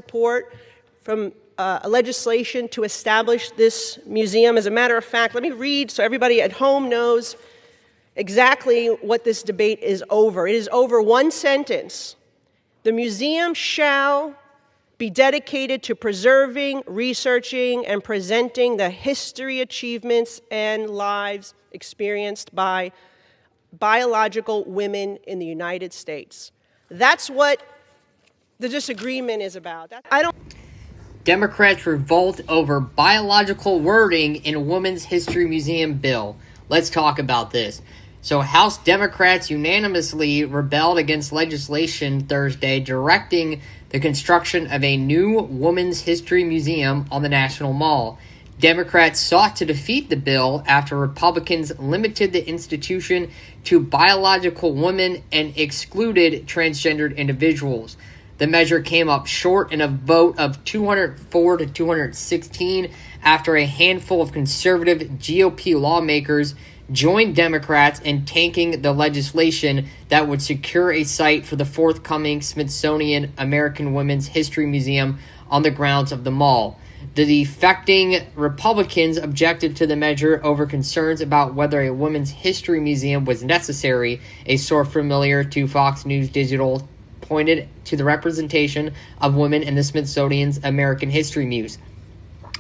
support from legislation to establish this museum. As a matter of fact, let me read so everybody at home knows exactly what this debate is over. It is over one sentence. The museum shall be dedicated to preserving, researching, and presenting the history, achievements, and lives experienced by biological women in the United States. That's what the disagreement is about. Democrats revolt over biological wording in Women's History Museum bill. Let's talk about this. So House Democrats unanimously rebelled against legislation Thursday directing the construction of a new Women's History Museum on the National Mall. Democrats sought to defeat the bill after Republicans limited the institution to biological women and excluded transgendered individuals. The measure came up short in a vote of 204 to 216 after a handful of conservative GOP lawmakers joined Democrats in tanking the legislation that would secure a site for the forthcoming Smithsonian American Women's History Museum on the grounds of the mall. The defecting Republicans objected to the measure over concerns about whether a women's history museum was necessary. A source familiar to Fox News Digital pointed to the representation of women in the Smithsonian's American History Muse.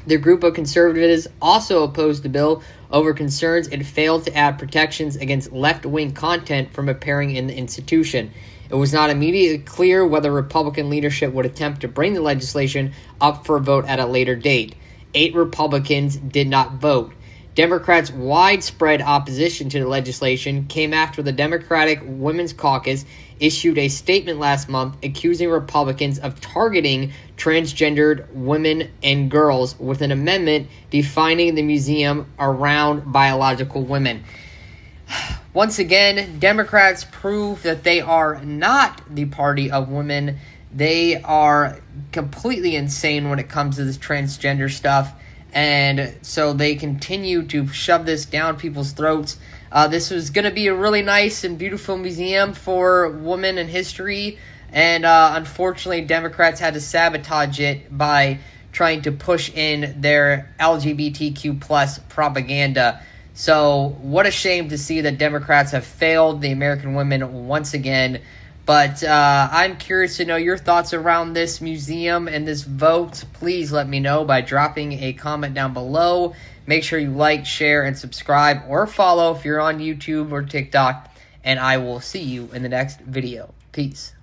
The group of conservatives also opposed the bill over concerns it failed to add protections against left-wing content from appearing in the institution. It was not immediately clear whether Republican leadership would attempt to bring the legislation up for a vote at a later date. 8 Republicans did not vote. Democrats' widespread opposition to the legislation came after the Democratic Women's Caucus issued a statement last month accusing Republicans of targeting transgendered women and girls with an amendment defining the museum around biological women. Once again, Democrats prove that they are not the party of women. They are completely insane when it comes to this transgender stuff. And so they continue to shove this down people's throats. This was going to be a really nice and beautiful museum for women in history. And unfortunately, Democrats had to sabotage it by trying to push in their LGBTQ plus propaganda. So what a shame to see that Democrats have failed the American women once again. But I'm curious to know your thoughts around this museum and this vote. Please let me know by dropping a comment down below. Make sure you like, share, and subscribe or follow if you're on YouTube or TikTok. And I will see you in the next video. Peace.